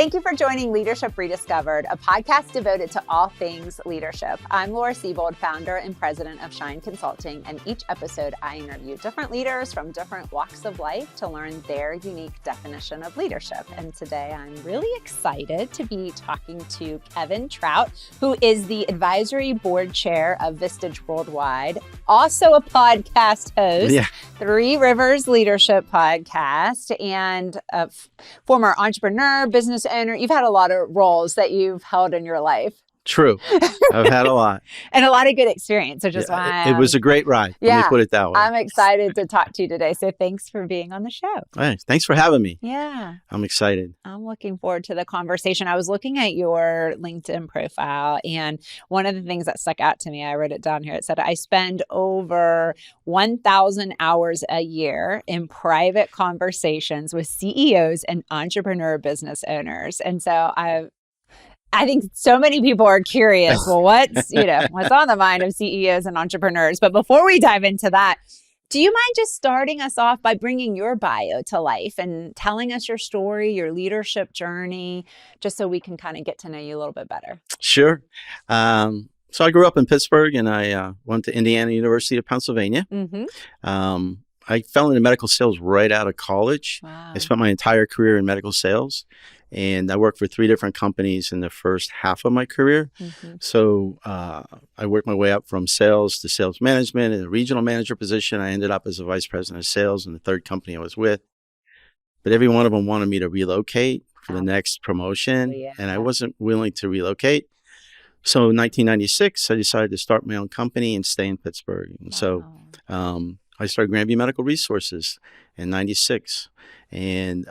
Thank you for joining Leadership Rediscovered, a podcast devoted to all things leadership. I'm Laura Siebold, founder and president of Shine Consulting, and each episode I interview different leaders from different walks of life to learn their unique definition of leadership. And today I'm really excited to be talking to Kevin Trout, who is the advisory board chair of Vistage Worldwide, also a podcast host, Three Rivers Leadership Podcast, and a former entrepreneur, business owner. You've had a lot of roles that you've held in your life. True. I've had a lot. And a lot of good experience, which is why it was a great ride. Let me put it that way. I'm excited to talk to you today. So thanks for being on the show. Hey, thanks for having me. Yeah. I'm excited. I'm looking forward to the conversation. I was looking at your LinkedIn profile, and one of the things that stuck out to me, I wrote it down here. It said, I spend over 1,000 hours a year in private conversations with CEOs and entrepreneur business owners. And so I think so many people are curious, well, what's on the mind of CEOs and entrepreneurs? But before we dive into that, do you mind just starting us off by bringing your bio to life and telling us your story, your leadership journey, just so we can kind of get to know you a little bit better? Sure. So I grew up in Pittsburgh, and I went to Indiana University of Pennsylvania. Mm-hmm. I fell into medical sales right out of college. Wow. I spent my entire career in medical sales. And I worked for 3 different companies in the first half of my career. Mm-hmm. So I worked my way up from sales to sales management and a regional manager position. I ended up as a vice president of sales in the 3rd company I was with. But every one of them wanted me to relocate for the next promotion. Yeah. And I wasn't willing to relocate. So in 1996, I decided to start my own company and stay in Pittsburgh. And so I started Grandview Medical Resources in 96. And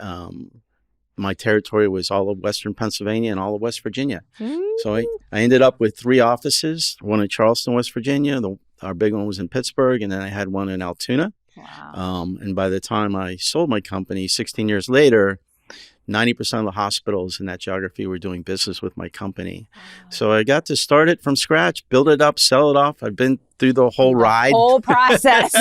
my territory was all of Western Pennsylvania and all of West Virginia. Mm-hmm. So I ended up with 3 offices, one in Charleston, West Virginia. Our big one was in Pittsburgh, and then I had one in Altoona. Wow. And by the time I sold my company 16 years later, 90% of the hospitals in that geography were doing business with my company. Wow. So I got to start it from scratch, build it up, sell it off. I've been through the whole ride. Whole process.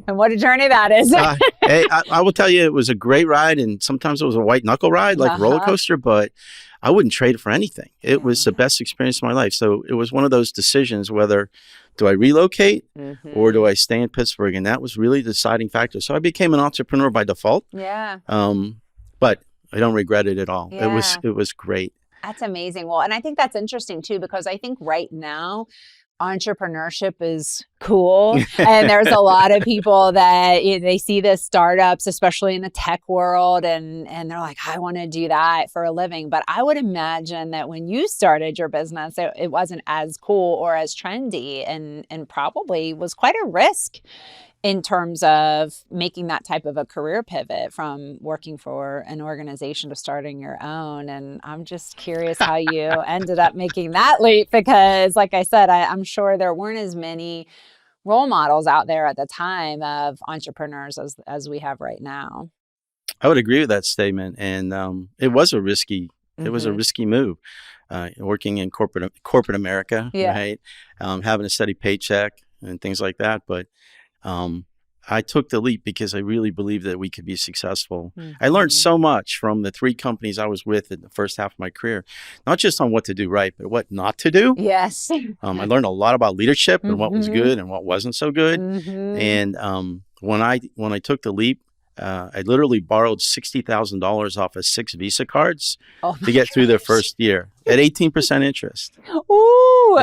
And what a journey that is. Hey, I will tell you, it was a great ride. And sometimes it was a white knuckle ride, like a roller coaster, but I wouldn't trade it for anything. It was the best experience of my life. So it was one of those decisions, whether do I relocate or do I stay in Pittsburgh? And that was really the deciding factor. So I became an entrepreneur by default. Yeah. But I don't regret it at all. Yeah. It was great. That's amazing. Well, and I think that's interesting too, because I think right now, entrepreneurship is cool. And there's a lot of people that they see the startups, especially in the tech world, and they're like, I want to do that for a living. But I would imagine that when you started your business, it wasn't as cool or as trendy, and probably was quite a risk in terms of making that type of a career pivot from working for an organization to starting your own. And I'm just curious how you ended up making that leap, because like I said, I'm sure there weren't as many role models out there at the time of entrepreneurs as we have right now. I would agree with that statement. And it was a risky move. Working in corporate America, right? Having a steady paycheck and things like that. But I took the leap because I really believed that we could be successful. Mm-hmm. I learned so much from the 3 companies I was with in the first half of my career, not just on what to do right, but what not to do. Yes. I learned a lot about leadership and what was good and what wasn't so good. Mm-hmm. And when I took the leap, I literally borrowed $60,000 off of 6 Visa cards to get through the first year at 18% interest. Ooh.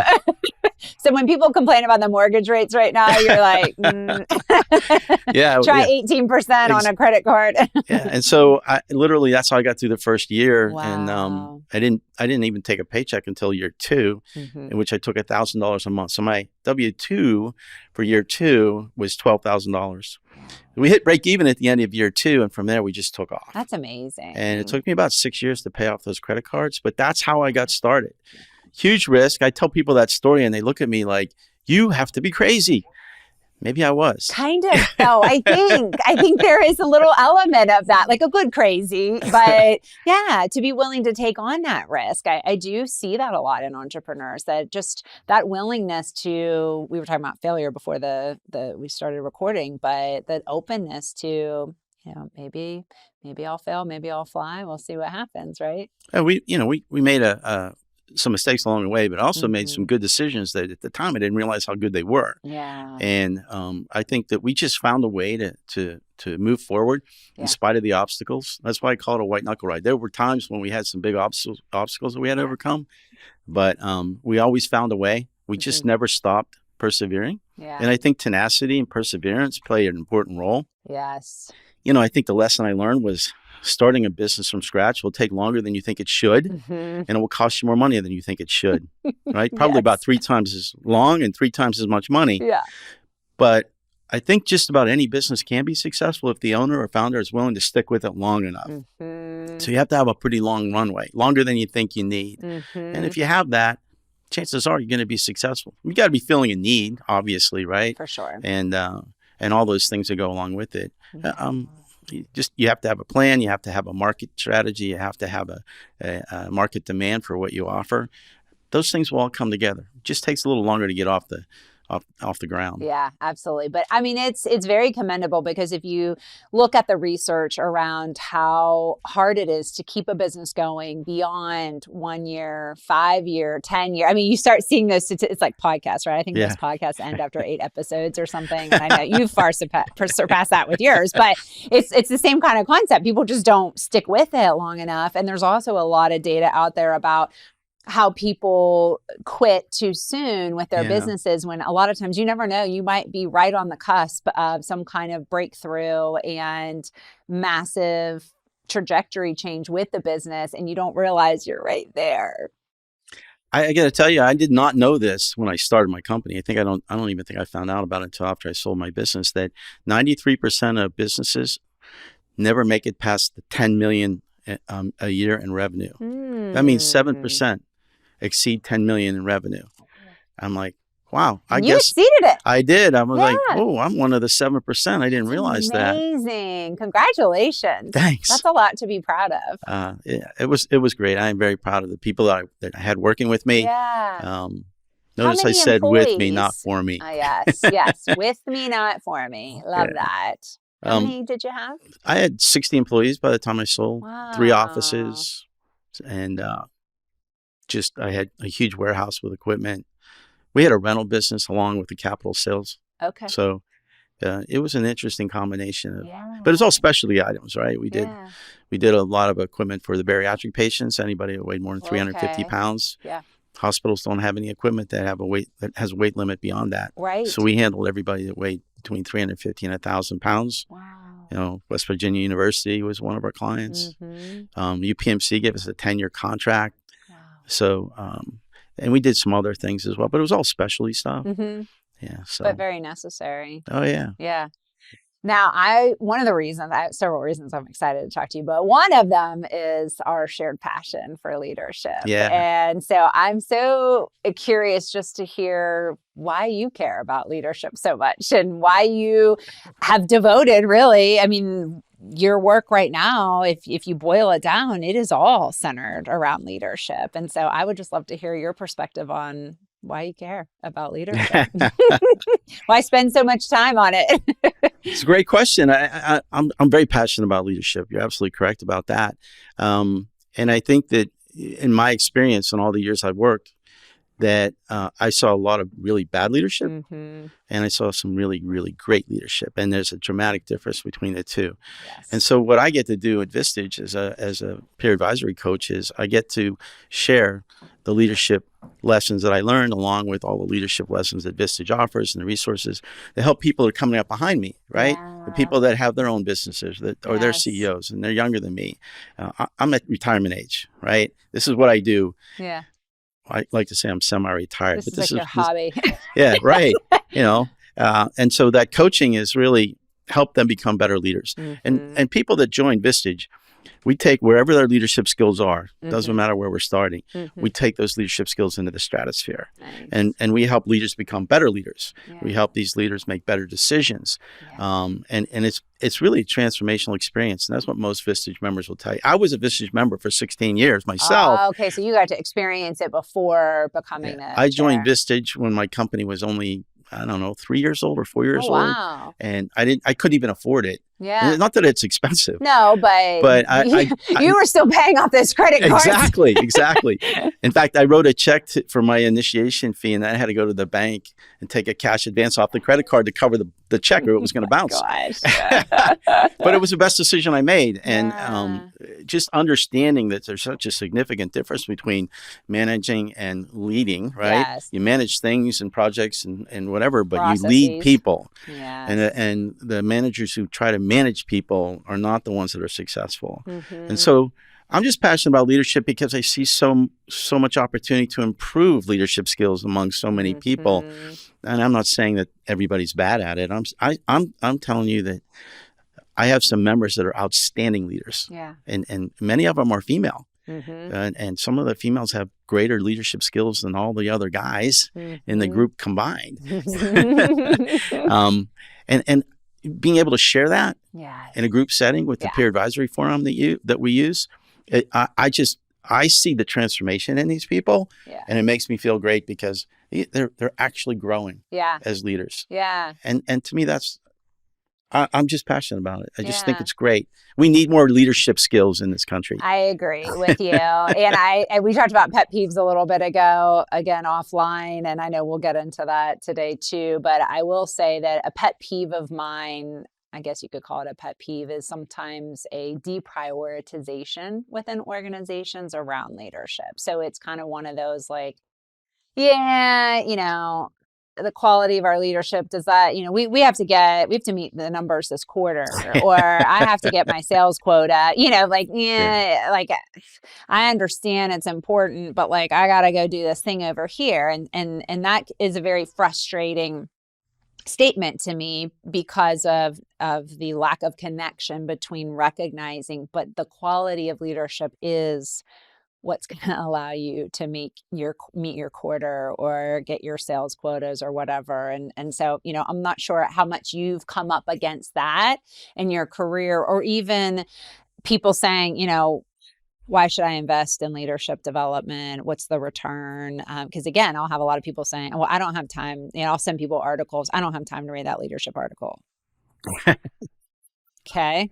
So when people complain about the mortgage rates right now, you're like, try 18% on a credit card. Yeah. And so that's how I got through the first year. Wow. And I didn't even take a paycheck until year 2, in which I took $1,000 a month. So my W-2 for year 2 was $12,000. We hit break even at the end of year 2, and from there we just took off. That's amazing. And it took me about 6 years to pay off those credit cards, but that's how I got started. Huge risk. I tell people that story and they look at me like, you have to be crazy. Maybe I was. Kind of, though. I think there is a little element of that, like a good crazy. But yeah, to be willing to take on that risk. I do see that a lot in entrepreneurs, that just that willingness to, we were talking about failure before we started recording, but that openness to, maybe I'll fail, maybe I'll fly. We'll see what happens, right? And we made some mistakes along the way, but also made some good decisions that at the time I didn't realize how good they were. Yeah. And I think that we just found a way to move forward in spite of the obstacles. That's why I call it a white knuckle ride. There were times when we had some big obstacles that we had to overcome, but we always found a way. We just never stopped persevering. Yeah. And I think tenacity and perseverance play an important role. Yes. I think the lesson I learned was starting a business from scratch will take longer than you think it should, and it will cost you more money than you think it should, right? Probably about 3 times as long and 3 times as much money. Yeah. But I think just about any business can be successful if the owner or founder is willing to stick with it long enough. So you have to have a pretty long runway, longer than you think you need. And if you have that, chances are you're going to be successful. You got to be feeling a need, obviously, right? For sure. And all those things that go along with it. You have to have a plan. You have to have a market strategy. You have to have a market demand for what you offer. Those things will all come together. It just takes a little longer to get off the ground. Yeah, absolutely. But I mean, it's very commendable, because if you look at the research around how hard it is to keep a business going beyond 1 year, 5 year, 10 year, I mean, you start seeing those, it's like podcasts, right? I think most podcasts end after 8 episodes or something. And I know you've far surpassed that with yours, but it's the same kind of concept. People just don't stick with it long enough. And there's also a lot of data out there about how people quit too soon with their businesses, when a lot of times you never know, you might be right on the cusp of some kind of breakthrough and massive trajectory change with the business, and you don't realize you're right there. I got to tell you, I did not know this when I started my company. I don't even think I found out about it until after I sold my business, that 93% of businesses never make it past the 10 million a year in revenue. That means 7% exceed 10 million in revenue. I'm like, wow, I guess you exceeded it. I did. I was like, oh, I'm one of the 7%. I didn't realize that. Amazing. Congratulations. Thanks. That's a lot to be proud of. Yeah, it was great. I am very proud of the people that I had working with me. Yeah. Notice I said employees? with me, not for me. Yes. With me, not for me. Love that. How many did you have? I had 60 employees by the time I sold. Wow. 3 offices, and I had a huge warehouse with equipment. We had a rental business along with the capital sales. Okay. So it was an interesting combination but it's all specialty items, right? We did a lot of equipment for the bariatric patients, anybody that weighed more than 350 pounds. Yeah. Hospitals don't have any equipment that has a weight limit beyond that. Right. So we handled everybody that weighed between 350 and 1,000 pounds. Wow. West Virginia University was one of our clients. UPMC gave us a 10-year contract. Wow. So, and we did some other things as well, but it was all specialty stuff. Yeah. So. But very necessary. Oh, yeah. Yeah. Now, I have several reasons I'm excited to talk to you, but one of them is our shared passion for leadership. Yeah. And so I'm so curious just to hear why you care about leadership so much and why you have devoted your work right now, if you boil it down, it is all centered around leadership. And so I would just love to hear your perspective on why you care about leadership. Why spend so much time on it? It's a great question. I'm very passionate about leadership. You're absolutely correct about that. And I think that in my experience and all the years I've worked, that I saw a lot of really bad leadership, and I saw some really, really great leadership. And there's a dramatic difference between the two. Yes. And so what I get to do at Vistage as a peer advisory coach is I get to share the leadership lessons that I learned, along with all the leadership lessons that Vistage offers and the resources that help people that are coming up behind me, right? Yeah. The people that have their own businesses or they're CEOs and they're younger than me. I'm at retirement age, right? This is what I do. Yeah. I like to say I'm semi-retired. This is your hobby. Yeah, right. And so that coaching is really help them become better leaders. And people that join Vistage, we take wherever their leadership skills are, doesn't matter where we're starting, we take those leadership skills into the stratosphere. Nice. And we help leaders become better leaders. Yeah. We help these leaders make better decisions. Yeah. And it's really a transformational experience. And that's what most Vistage members will tell you. I was a Vistage member for 16 years myself. Oh, okay. So you got to experience it before becoming I joined Vistage when my company was only I don't know, 3 years old or 4 years old. Wow. And I couldn't even afford it. Yeah. Not that it's expensive. No, but you were still paying off those credit cards. Exactly. In fact, I wrote a check for my initiation fee, and I had to go to the bank and take a cash advance off the credit card to cover the check, or it was going to bounce. But it was the best decision I made. And just understanding that there's such a significant difference between managing and leading, right? Yes. You manage things and projects and whatever, but Processes. You lead people. Yes. And the managers who try to manage people are not the ones that are successful. Mm-hmm. And so I'm just passionate about leadership because I see so much opportunity to improve leadership skills among so many people. And I'm not saying that everybody's bad at it. I'm telling you that I have some members that are outstanding leaders. Yeah. And many of them are female. Mm-hmm. And some of the females have greater leadership skills than all the other guys in the group combined. And being able to share that in a group setting with the peer advisory forum that we use, I see the transformation in these people, and it makes me feel great because they're actually growing as leaders. Yeah. And to me, I'm just passionate about it. I just think it's great. We need more leadership skills in this country. I agree with you. And we talked about pet peeves a little bit ago, again, offline, and I know we'll get into that today too. But I will say that a pet peeve of mine, I guess you could call it a pet peeve, is sometimes a deprioritization within organizations around leadership. So it's kind of one of those like, the quality of our leadership, does that, we have to meet the numbers this quarter, or I have to get my sales quota, like I understand it's important, but like, I got to go do this thing over here. And that is a very frustrating statement to me because of the lack of connection between recognizing, but the quality of leadership is what's going to allow you to meet your quarter or get your sales quotas or whatever. And so, I'm not sure how much you've come up against that in your career, or even people saying, why should I invest in leadership development? What's the return? Because again, I'll have a lot of people saying, well, I don't have time. I'll send people articles. I don't have time to read that leadership article. Okay.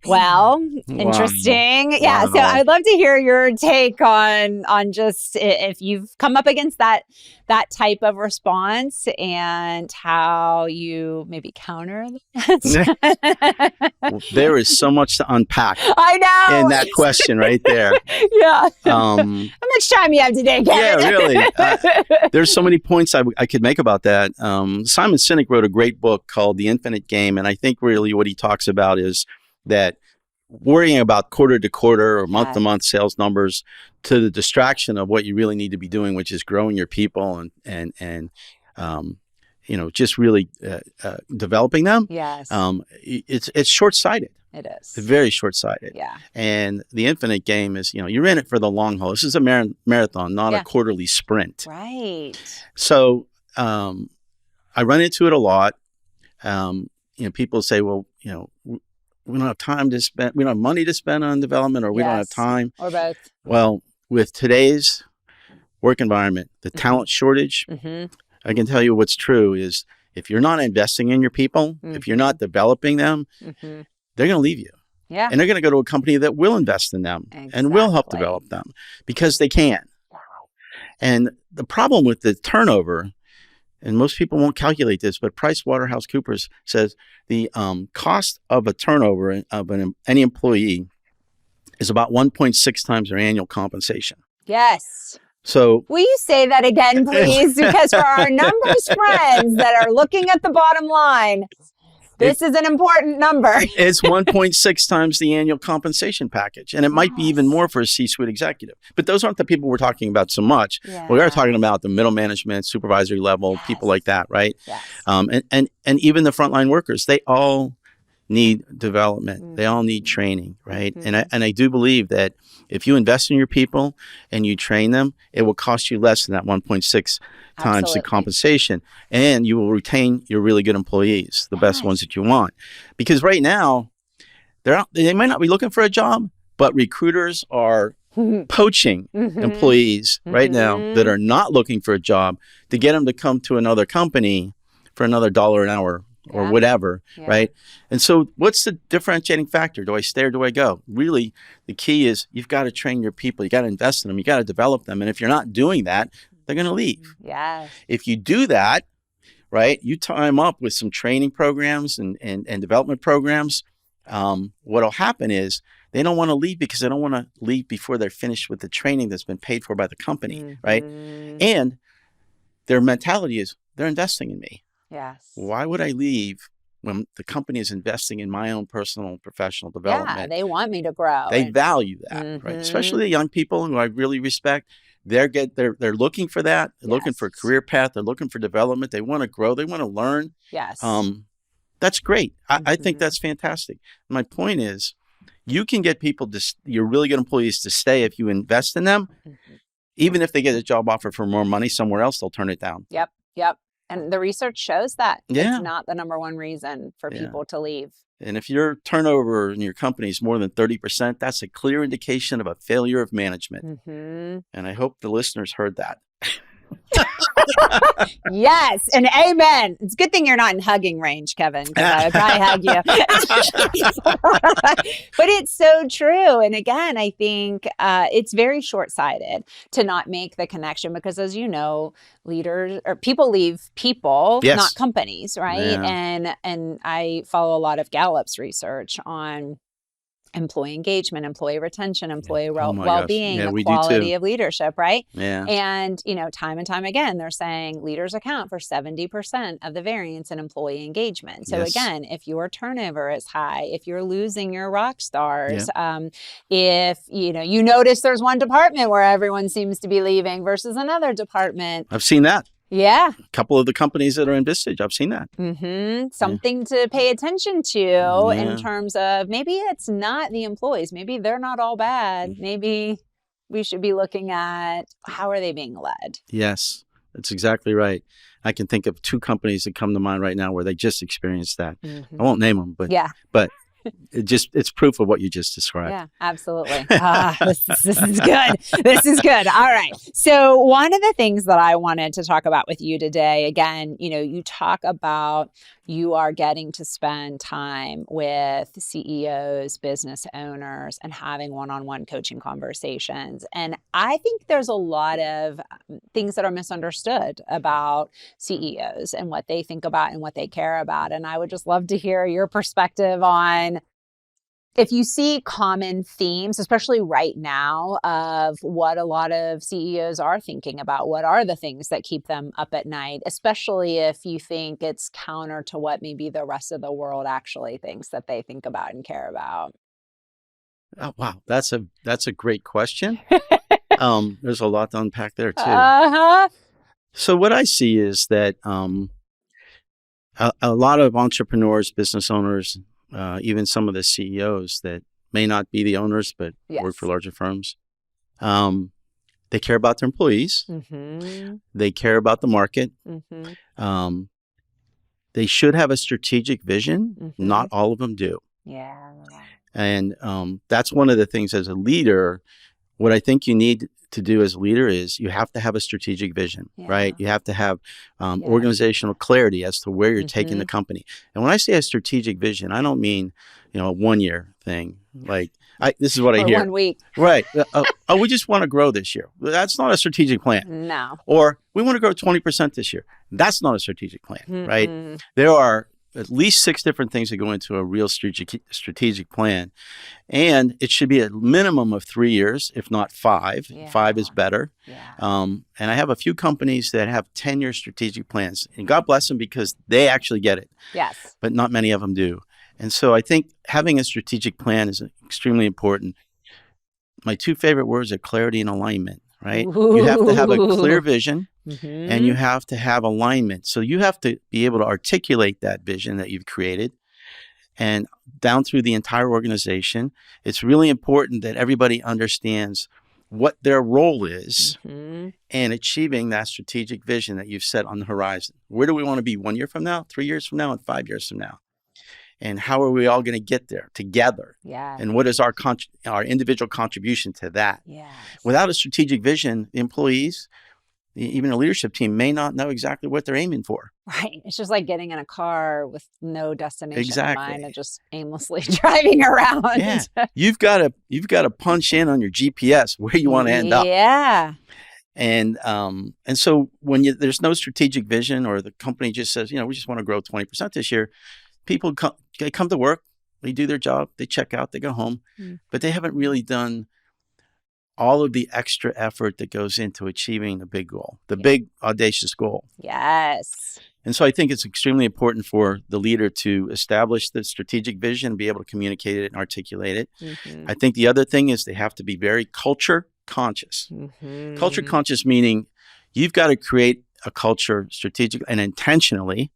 Well, interesting. Wow. Yeah. So I'd love to hear your take on just if you've come up against that type of response and how you maybe counter that. There is so much to unpack. I know. In that question right there. Yeah. How much time you have today, Kevin? Yeah, really. There's so many points I could make about that. Simon Sinek wrote a great book called The Infinite Game. And I think really what he talks about is that worrying about quarter to quarter or month to month sales numbers to the distraction of what you really need to be doing, which is growing your people and just really developing them. Yes. It's short-sighted. It is. It's very short-sighted. Yeah. And the infinite game is, you're in it for the long haul. This is a marathon, not a quarterly sprint. Right. So I run into it a lot. People say, well, we don't have time to spend, we don't have money to spend on development, or we don't have time. Or both. Well, with today's work environment, the talent shortage, I can tell you what's true is if you're not investing in your people, if you're not developing them, they're going to leave you. Yeah. And they're going to go to a company that will invest in them and will help develop them because they can. And the problem with the turnover, and most people won't calculate this, but PricewaterhouseCoopers says the cost of a turnover of any employee is about 1.6 times their annual compensation. Yes. So will you say that again, please? Because for our numbers friends that are looking at the bottom line, this is an important number. It's 1.6 times the annual compensation package. And it might be even more for a C-suite executive. But those aren't the people we're talking about so much. Yeah. We are talking about the middle management, supervisory level, people like that, right? Yes. And even the frontline workers, they all need development. They all need training, right? And I do believe that if you invest in your people and you train them, it will cost you less than that 1.6 times the compensation, and you will retain your really good employees, the best ones that you want. Because right now, they might not be looking for a job, But recruiters are poaching employees right now that are not looking for a job to get them to come to another company for another $1 an hour or whatever, right? And so what's the differentiating factor? Do I stay or do I go? Really, the key is you've got to train your people. You got to invest in them. You got to develop them. And if you're not doing that, they're going to leave. Yes. If you do that, right, you tie them up with some training programs and development programs, what'll happen is they don't want to leave because they don't want to leave before they're finished with the training that's been paid for by the company, right? And their mentality is they're investing in me. Yes. Why would I leave when the company is investing in my own personal and professional development? Yeah, they want me to grow. They value that, right? Especially the young people who I really respect. They're looking for that. They're looking for a career path. They're looking for development. They want to grow. They want to learn. Yes. That's great. I think that's fantastic. My point is, you can get people your really good employees to stay if you invest in them. Even if they get a job offer for more money somewhere else, they'll turn it down. Yep. And the research shows that it's not the number one reason for people to leave. And if your turnover in your company is more than 30%, that's a clear indication of a failure of management. And I hope the listeners heard that. Yes, and amen. It's a good thing you're not in hugging range, Kevin, because I would probably hug you. But it's so true. And again, I think it's very short-sighted to not make the connection because, as you know, leaders or people leave people, not companies, right? Yeah. And I follow a lot of Gallup's research on employee engagement, employee retention, employee well-being, the quality of leadership, right? Yeah. And, time and time again, they're saying leaders account for 70% of the variance in employee engagement. So again, if your turnover is high, if you're losing your rock stars, if, you notice there's one department where everyone seems to be leaving versus another department. I've seen that. Yeah. A couple of the companies that are in Vistage, I've seen that. Something to pay attention to in terms of maybe it's not the employees. Maybe they're not all bad. Maybe we should be looking at how are they being led? Yes, that's exactly right. I can think of 2 companies that come to mind right now where they just experienced that. I won't name them, but it's proof of what you just described. Yeah, absolutely. This is good. This is good. All right. So one of the things that I wanted to talk about with you today, again, you talk about you are getting to spend time with CEOs, business owners, and having one-on-one coaching conversations. And I think there's a lot of things that are misunderstood about CEOs and what they think about and what they care about. And I would just love to hear your perspective on if you see common themes, especially right now, of what a lot of CEOs are thinking about. What are the things that keep them up at night, especially if you think it's counter to what maybe the rest of the world actually thinks that they think about and care about? Oh, wow. That's a great question. There's a lot to unpack there, too. So what I see is that a lot of entrepreneurs, business owners, even some of the CEOs that may not be the owners but work for larger firms, they care about their employees. They care about the market. They should have a strategic vision. Not all of them do. Yeah. And that's one of the things as a leader, what I think you need to do as a leader is you have to have a strategic vision, right? You have to have organizational clarity as to where you're taking the company. And when I say a strategic vision, I don't mean, a 1-year thing. Like this is what I hear. 1 week. Right. We just want to grow this year. That's not a strategic plan. No. Or we want to grow 20% this year. That's not a strategic plan, right? There are at least 6 different things that go into a real strategic plan. And it should be a minimum of 3 years, if not 5. 5 is better. And I have a few companies that have 10-year strategic plans. And God bless them because they actually get it. Yes. But not many of them do. And so I think having a strategic plan is extremely important. My 2 favorite words are clarity and alignment, right? Ooh. You have to have a clear vision. And you have to have alignment. So you have to be able to articulate that vision that you've created and down through the entire organization. It's really important that everybody understands what their role is in achieving that strategic vision that you've set on the horizon. Where do we want to be 1 year from now, 3 years from now, and 5 years from now? and how are we all going to get there together? Yeah. And what is our individual contribution to that? Yes. Without a strategic vision, employees, even a leadership team, may not know exactly what they're aiming for. Right. It's just like getting in a car with no destination in mind and just aimlessly driving around. Yeah. You've got to punch in on your GPS where you want to end up. Yeah. And so when there's no strategic vision, or the company just says, we just want to grow 20% this year, people they come to work, they do their job, they check out, they go home, but they haven't really done all of the extra effort that goes into achieving the big goal, the big audacious goal. Yes. And so I think it's extremely important for the leader to establish the strategic vision, be able to communicate it and articulate it. Mm-hmm. I think the other thing is they have to be very culture conscious. Mm-hmm. Culture conscious meaning you've got to create a culture strategically and intentionally,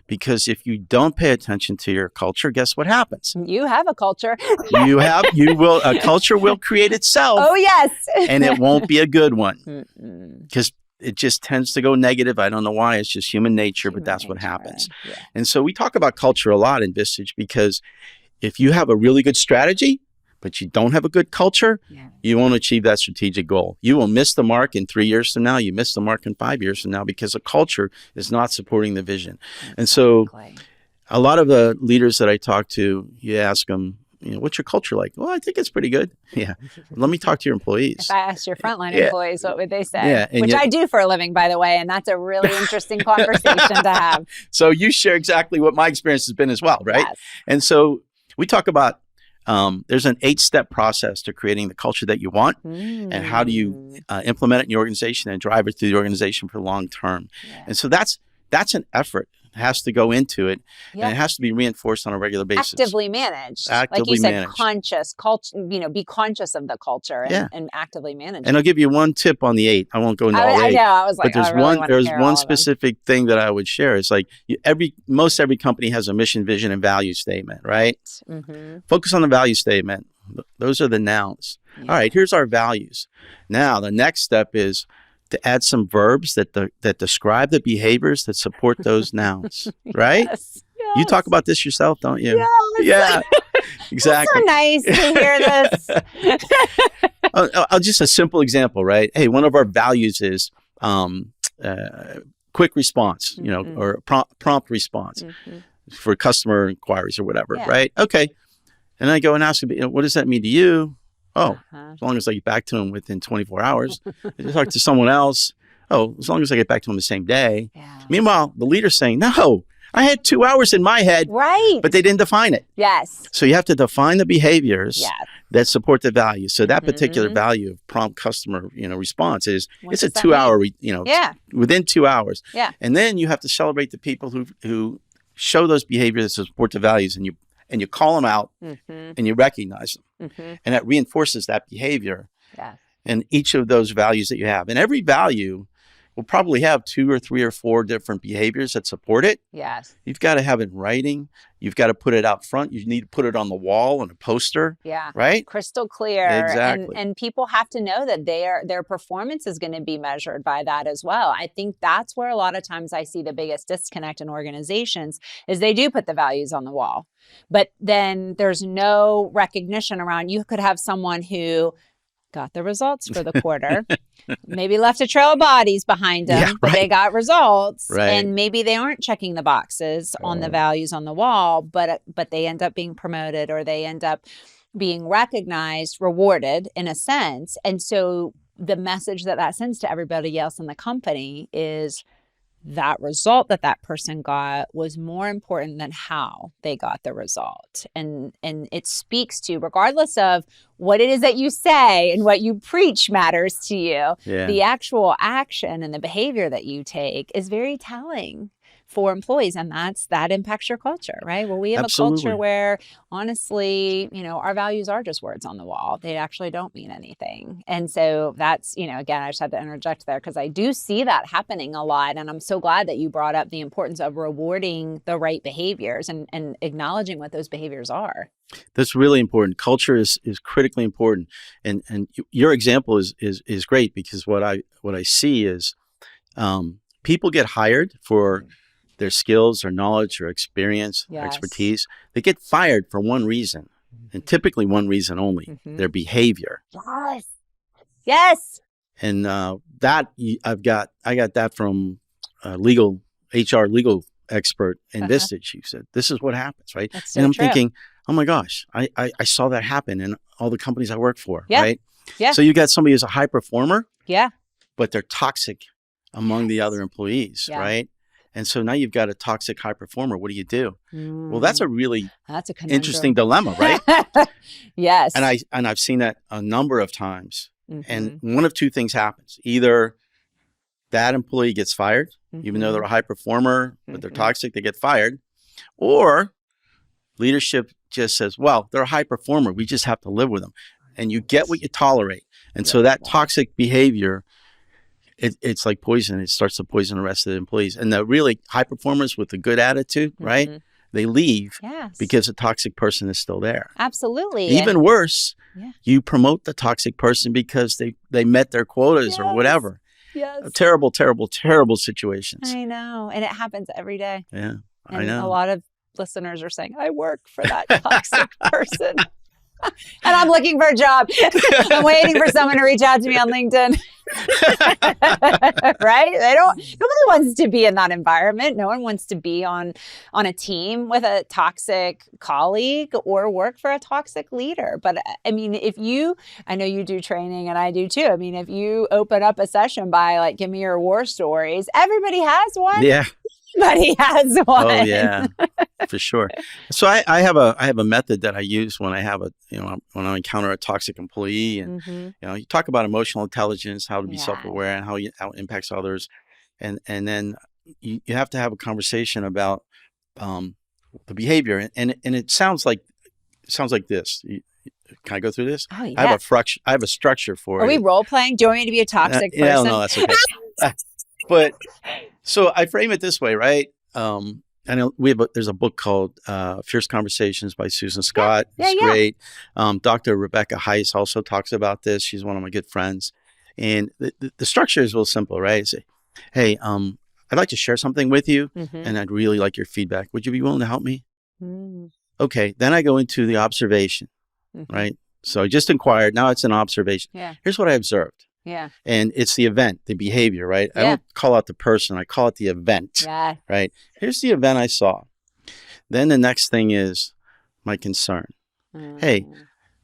because if you don't pay attention to your culture, guess what happens? You have a culture. A culture will create itself. Oh, yes. And it won't be a good one, because it just tends to go negative. I don't know why. It's just human nature, but that's what happens. Yeah. And so we talk about culture a lot in Vistage, because if you have a really good strategy, but you don't have a good culture, you won't achieve that strategic goal. You will miss the mark in 3 years from now. You miss the mark in 5 years from now, because a culture is not supporting the vision. And so a lot of the leaders that I talk to, you ask them, what's your culture like? Well, I think it's pretty good. Yeah. Let me talk to your employees. If I asked your frontline employees, what would they say? Yeah, which I do for a living, by the way. And that's a really interesting conversation to have. So you share exactly what my experience has been as well, right? Yes. And so we talk about there's an 8-step process to creating the culture that you want, and how do you implement it in your organization and drive it through the organization for long term. Yeah. And so that's an effort. It has to go into it, and it has to be reinforced on a regular basis. Actively managed. Like you said, conscious, be conscious of the culture and actively manage it. And I'll give you one tip on the 8. I won't go into all 8. I know. I was like, but there's one specific thing that I would share. It's like most every company has a mission, vision, and value statement, right? Mm-hmm. Focus on the value statement. Those are the nouns. Yeah. All right, here's our values. Now, the next step is to add some verbs that describe the behaviors that support those nouns, right? Yes. You talk about this yourself, don't you? Yes. Yeah, exactly. It's so nice to hear this. Just a simple example, right? Hey, one of our values is quick response, or prompt response for customer inquiries or whatever, right? Okay. And I go and ask them, what does that mean to you? Oh, as long as I get back to him within 24 hours. I talk to someone else. Oh, as long as I get back to him the same day. Yeah. Meanwhile, the leader's saying, no, I had 2 hours in my head, right? But they didn't define it. Yes. So you have to define the behaviors that support the value. So that particular value of prompt customer, response is it's a 2 hour, within 2 hours. Yeah. And then you have to celebrate the people who show those behaviors that support the values, and you call them out and you recognize them. And that reinforces that behavior and each of those values that you have. And every value will probably have 2 or 3 or 4 different behaviors that support it. Yes. You've got to have it in writing. You've got to put it out front. You need to put it on the wall on a poster. Yeah. Right? Crystal clear. Exactly. And people have to know that their performance is going to be measured by that as well. I think that's where a lot of times I see the biggest disconnect in organizations is they do put the values on the wall. But then there's no recognition around. You could have someone who got the results for the quarter, maybe left a trail of bodies behind them, but they got results, and maybe they aren't checking the boxes on the values on the wall, but they end up being promoted, or they end up being recognized, rewarded in a sense. And so the message that sends to everybody else in the company is that result that person got was more important than how they got the result. And it speaks to, regardless of what it is that you say and what you preach matters to you, the actual action and the behavior that you take is very telling for employees, and that impacts your culture, right? Well, we have a culture where, honestly, our values are just words on the wall. They actually don't mean anything. And so that's, again, I just had to interject there because I do see that happening a lot. And I'm so glad that you brought up the importance of rewarding the right behaviors and acknowledging what those behaviors are. That's really important. Culture is critically important. And your example is great, because what I see is people get hired for their skills or knowledge or experience or expertise. They get fired for one reason, and typically one reason only, their behavior. Yes. And that I got that from legal expert in Vistage. He said, this is what happens, right? That's so and I'm true. thinking, oh my gosh, I saw that happen in all the companies I work for, Yeah. right? Yeah. So you got somebody who's a high performer, yeah, but they're toxic among the other employees, right? And so now you've got a toxic high performer. What do you do? Well, that's a really interesting dilemma, right? Yes. And I've seen that a number of times. And one of two things happens. Either that employee gets fired, even though they're a high performer, but they're toxic, they get fired. Or leadership just says, well, they're a high performer. We just have to live with them. And you get what you tolerate. And so that toxic behavior, it's like poison. It starts to poison the rest of the employees. And the really high performers with a good attitude, right? They leave because a toxic person is still there. Absolutely. Even worse, you promote the toxic person because they met their quotas or whatever. Yes. Terrible, terrible, terrible situations. I know. And it happens every day. Yeah, and I know. A lot of listeners are saying, I work for that toxic person. And I'm looking for a job. I'm waiting for someone to reach out to me on LinkedIn. Right? Nobody wants to be in that environment. No one wants to be on a team with a toxic colleague or work for a toxic leader. But I mean, I know you do training and I do too. I mean, if you open up a session by like, give me your war stories, everybody has one. Yeah. Everybody has one. Oh yeah, for sure. So I have a method that I use when I have when I encounter a toxic employee, and you talk about emotional intelligence, how to be self-aware, and how it impacts others, and then you have to have a conversation about the behavior, and it sounds like this. Can I go through this? Oh, yeah. I have a structure for it. Are we role playing? Do you want me to be a toxic person? No, that's okay. But so I frame it this way, right? I know there's a book called Fierce Conversations by Susan Scott. It's great. Dr. Rebecca Heiss also talks about this. She's one of my good friends. And the structure is real simple, right? Say, hey, I'd like to share something with you, and I'd really like your feedback. Would you be willing to help me? Okay. Then I go into the observation, right? So I just inquired. Now it's an observation. Yeah. Here's what I observed. Yeah. And it's the event, the behavior, right? I don't call out the person. I call it the event, right? Here's the event I saw. Then the next thing is my concern. Hey,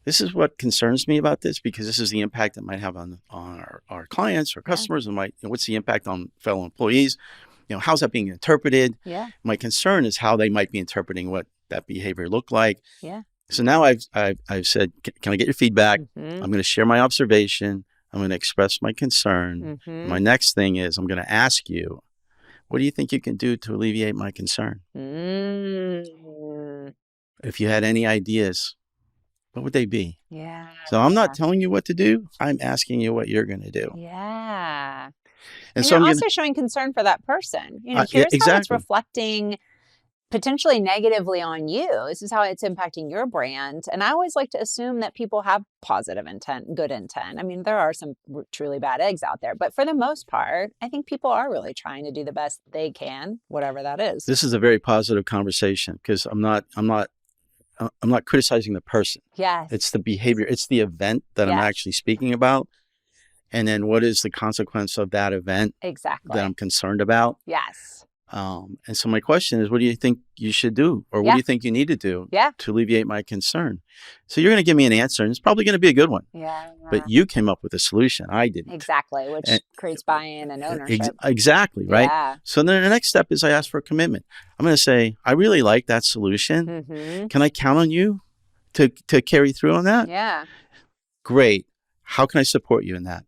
this is what concerns me about this because this is the impact it might have on our clients or customers, and what's the impact on fellow employees? How's that being interpreted? Yeah. My concern is how they might be interpreting what that behavior looked like. Yeah. So now I've said, can I get your feedback? I'm going to share my observation. I'm going to express my concern. My next thing is I'm going to ask you, what do you think you can do to alleviate my concern? If you had any ideas, what would they be? Yeah. So I'm not telling you what to do. I'm asking you what you're going to do. Yeah. And so you're also showing concern for that person. Here's how it's reflecting potentially negatively on you. This is how it's impacting your brand. And I always like to assume that people have positive intent, good intent. I mean, there are some truly bad eggs out there, but for the most part, I think people are really trying to do the best they can, whatever that is. This is a very positive conversation because I'm not criticizing the person. Yes. It's the behavior. It's the event that I'm actually speaking about. And then what is the consequence of that event that I'm concerned about? Yes. And so my question is, what do you think you should do? Or what do you think you need to do to alleviate my concern? So you're going to give me an answer, and it's probably going to be a good one. Yeah. But you came up with a solution. I didn't. Exactly, which creates buy-in and ownership. Exactly, right? Yeah. So then the next step is I ask for a commitment. I'm going to say, I really like that solution. Can I count on you to carry through on that? Yeah. Great. How can I support you in that?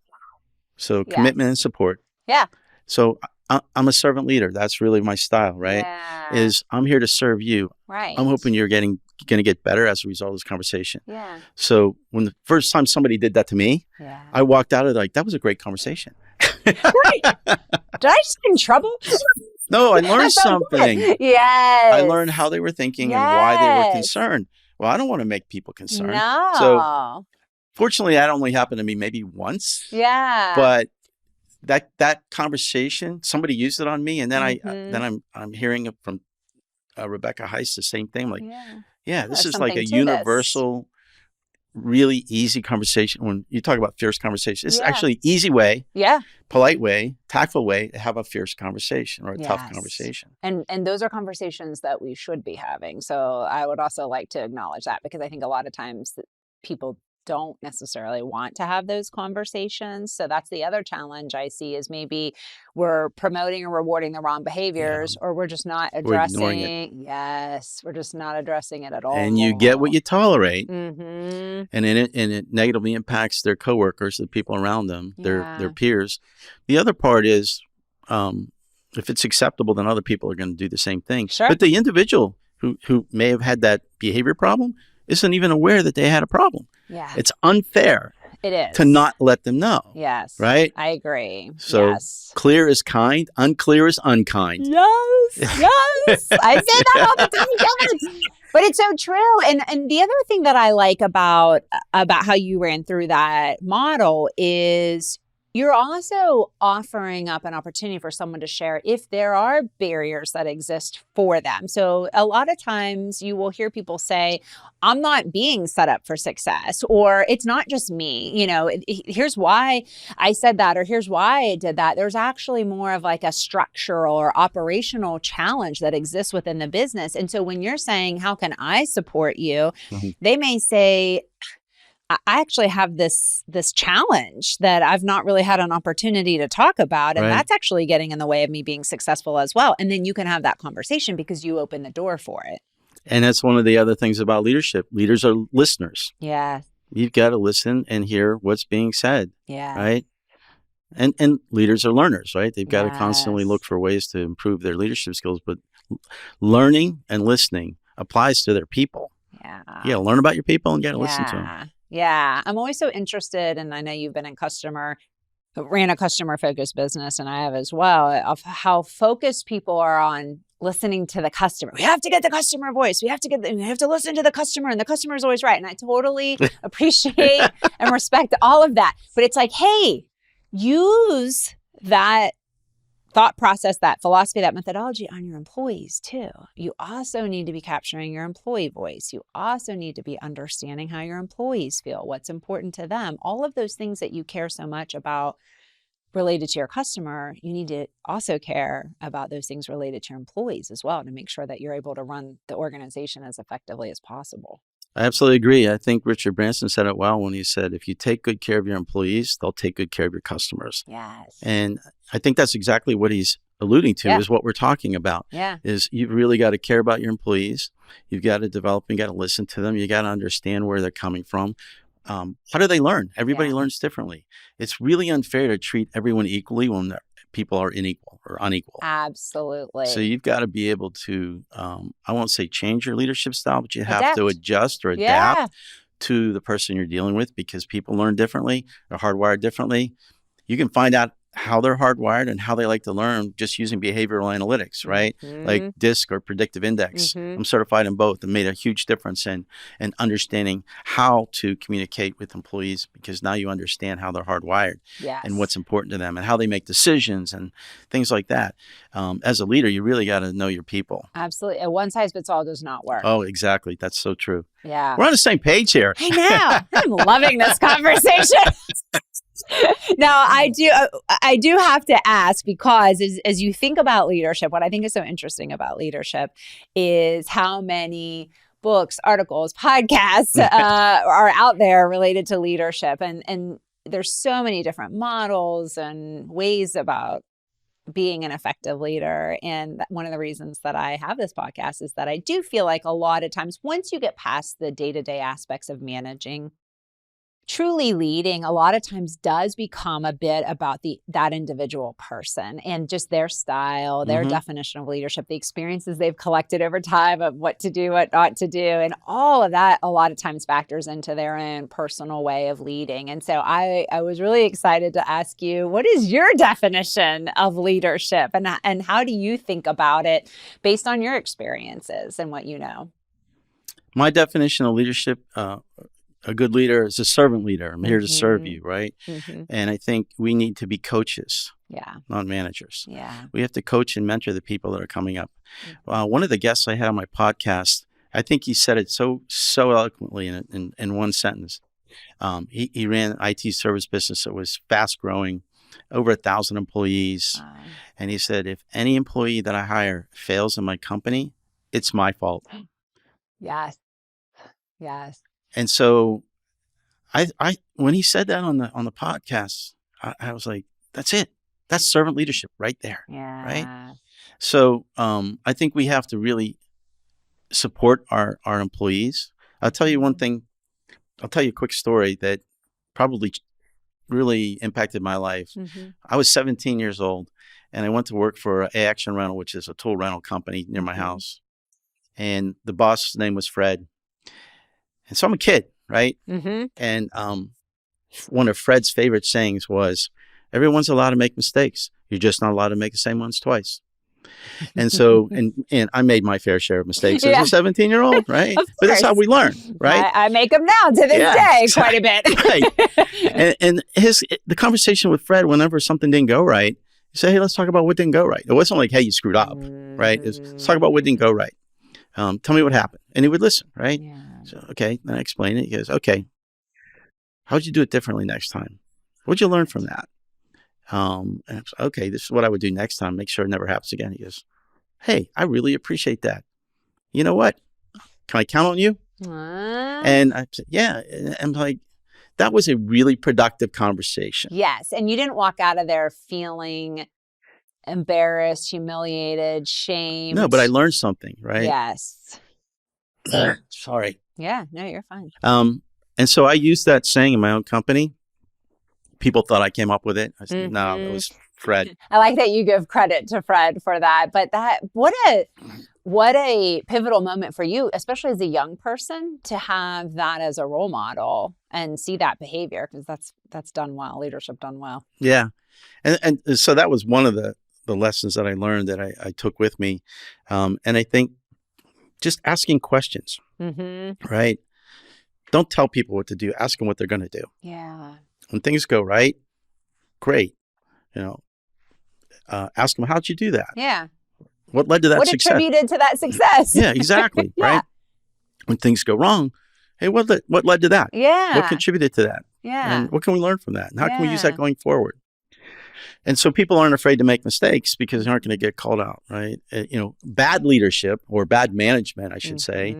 So commitment and support. Yeah. So I'm a servant leader. That's really my style, right? Yeah. Is I'm here to serve you. Right. I'm hoping you're going to get better as a result of this conversation. Yeah. So when the first time somebody did that to me, I walked out of it like, that was a great conversation. Right. Did I just get in trouble? No, I learned something. Yes. I learned how they were thinking and why they were concerned. Well, I don't want to make people concerned. No. So fortunately, that only happened to me maybe once. Yeah. But that conversation, somebody used it on me, and then I'm hearing it from Rebecca Heiss, the same thing. I'm like, yeah, this is like a universal, really easy conversation. When you talk about fierce conversation, it's actually easy way, polite way, tactful way to have a fierce conversation or a tough conversation. And those are conversations that we should be having. So I would also like to acknowledge that, because I think a lot of times people don't necessarily want to have those conversations. So that's the other challenge I see, is maybe we're promoting or rewarding the wrong behaviors, or we're just not addressing. We're just not addressing it at all. And you get what you tolerate, and it negatively impacts their coworkers, the people around them, their peers. The other part is, if it's acceptable, then other people are going to do the same thing. Sure. But the individual who may have had that behavior problem isn't even aware that they had a problem. Yeah. It's unfair. It is. To not let them know. Yes. Right? I agree. So clear is kind, unclear is unkind. Yes. Yes. I say that all the time. But it's so true. And the other thing that I like about how you ran through that model is you're also offering up an opportunity for someone to share if there are barriers that exist for them. So a lot of times you will hear people say, I'm not being set up for success, or it's not just me. You know, here's why I said that, or here's why I did that. There's actually more of like a structural or operational challenge that exists within the business. And so when you're saying, how can I support you? They may say, I actually have this challenge that I've not really had an opportunity to talk about. And that's actually getting in the way of me being successful as well. And then you can have that conversation because you open the door for it. And that's one of the other things about leadership. Leaders are listeners. Yeah. You've got to listen and hear what's being said. Yeah. Right. And leaders are learners, right? They've got to constantly look for ways to improve their leadership skills. But learning and listening applies to their people. Yeah. You got to learn about your people and you got to listen to them. Yeah. I'm always so interested, and I know you've been ran a customer-focused business, and I have as well, of how focused people are on listening to the customer. We have to get the customer voice. We have to listen to the customer, and the customer is always right. And I totally appreciate and respect all of that. But it's like, hey, use that thought process, that philosophy, that methodology on your employees too. You also need to be capturing your employee voice. You also need to be understanding how your employees feel, what's important to them. All of those things that you care so much about related to your customer, you need to also care about those things related to your employees as well, to make sure that you're able to run the organization as effectively as possible. I absolutely agree. I think Richard Branson said it well when he said, if you take good care of your employees, they'll take good care of your customers. Yes. And I think that's exactly what he's alluding to is what we're talking about. Is you've really got to care about your employees. You've got to develop and got to listen to them. You got to understand where they're coming from. How do they learn? Everybody learns differently. It's really unfair to treat everyone equally when people are unequal. Absolutely. So you've got to be able to, I won't say change your leadership style, but you have to adjust or adapt to the person you're dealing with, because people learn differently. They're hardwired differently. You can find out how they're hardwired and how they like to learn just using behavioral analytics, right? Like DISC or predictive index. I'm certified in both and made a huge difference in understanding how to communicate with employees, because now you understand how they're hardwired and what's important to them and how they make decisions and things like that. As a leader, you really got to know your people. Absolutely. A one size fits all does not work. Oh, exactly. That's so true. Yeah. We're on the same page here. I know. I'm loving this conversation. Now, I do have to ask, because as you think about leadership, what I think is so interesting about leadership is how many books, articles, podcasts are out there related to leadership. And there's so many different models and ways about being an effective leader. And one of the reasons that I have this podcast is that I do feel like a lot of times, once you get past the day-to-day aspects of managing, truly leading a lot of times does become a bit about that individual person and just their style, their definition of leadership, the experiences they've collected over time of what to do, what not to do. And all of that a lot of times factors into their own personal way of leading. And so I was really excited to ask you, what is your definition of leadership, and how do you think about it based on your experiences and what you know? My definition of leadership a good leader is a servant leader. I'm here to serve you, right? And I think we need to be coaches, not managers. We have to coach and mentor the people that are coming up. One of the guests I had on my podcast, I think he said it so eloquently in one sentence. He ran an IT service business that was fast growing, over 1,000 employees. And he said, if any employee that I hire fails in my company, it's my fault. Yes. And so I when he said that on the podcast, I was like, that's it. That's servant leadership right there. Right. So I think we have to really support our employees. I'll tell you one thing. I'll tell you a quick story that probably really impacted my life. I was 17 years old and I went to work for A Action Rental, which is a tool rental company near my house. And the boss's name was Fred. And so I'm a kid, right? And one of Fred's favorite sayings was, everyone's allowed to make mistakes. You're just not allowed to make the same ones twice. And so, and I made my fair share of mistakes as a 17-year-old, right? But that's how we learn, right? I make them now to this day quite a bit. Right. And the conversation with Fred, whenever something didn't go right, he said, hey, let's talk about what didn't go right. It wasn't like, hey, you screwed up, right? Let's talk about what didn't go right. Tell me what happened. And he would listen, right? So, okay. Then I explain it. He goes, okay, how'd you do it differently next time? What'd you learn from that? And I was, okay, this is what I would do next time. Make sure it never happens again. He goes, hey, I really appreciate that. You know what? Can I count on you? And I said, yeah. And I'm like, that was a really productive conversation. Yes. And you didn't walk out of there feeling embarrassed, humiliated, shamed. No, but I learned something, right? Yes. Sorry. Yeah, no, you're fine. And so I used that saying in my own company. People thought I came up with it. I said, no, it was Fred. I like that you give credit to Fred for that. But what a pivotal moment for you, especially as a young person, to have that as a role model and see that behavior, because that's done well, leadership done well. Yeah. And so that was one of the lessons that I learned that I took with me. And I think just asking questions, right? Don't tell people what to do. Ask them what they're going to do. Yeah. When things go right, great. Ask them, how'd you do that? Yeah. What led to that success? What attributed to that success? Yeah, exactly. Right. When things go wrong, hey, what led to that? Yeah. What contributed to that? Yeah. And what can we learn from that? And how can we use that going forward? And so people aren't afraid to make mistakes because they aren't going to get called out, right? Bad leadership or bad management, I should say.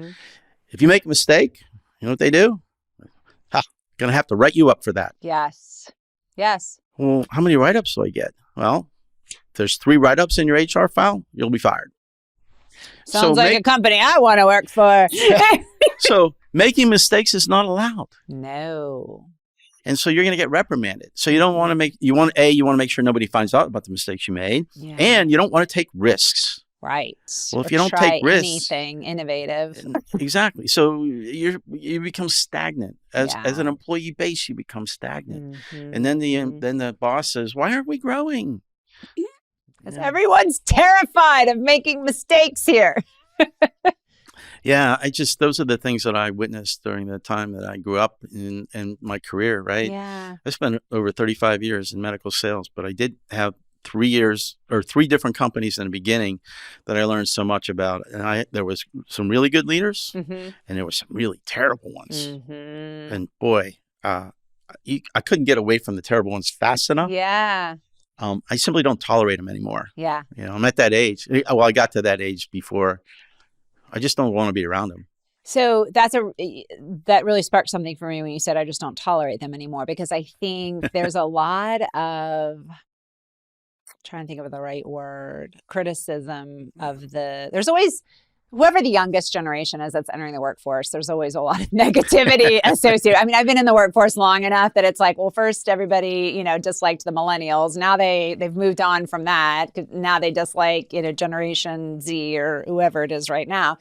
If you make a mistake, you know what they do? Going to have to write you up for that. Yes. Yes. Well, how many write-ups do I get? Well, if there's 3 write-ups in your HR file, you'll be fired. Sounds like a company I want to work for. So making mistakes is not allowed. No. And so you're going to get reprimanded. So you don't want to you want to make sure nobody finds out about the mistakes you made. Yeah. And you don't want to take risks. Right. Well, if you don't take risks, anything innovative. Exactly. So you become stagnant as an employee base. You become stagnant, and then the boss says, "Why aren't we growing?" Because everyone's terrified of making mistakes here. Yeah, those are the things that I witnessed during the time that I grew up in my career. Right. Yeah. I spent over 35 years in medical sales, but I did have 3 different companies in the beginning that I learned so much about. And there was some really good leaders and there were some really terrible ones. And boy, I couldn't get away from the terrible ones fast enough. Yeah. I simply don't tolerate them anymore. Yeah. I'm at that age. Well, I got to that age before. I just don't want to be around them. So that really sparked something for me when you said, I just don't tolerate them anymore, because I think there's a lot of, trying to think of the right word, criticism of there's always, whoever the youngest generation is that's entering the workforce, there's always a lot of negativity associated. I mean, I've been in the workforce long enough that it's like, well, first everybody, disliked the millennials. Now they've moved on from that. Now they dislike, Generation Z or whoever it is right now.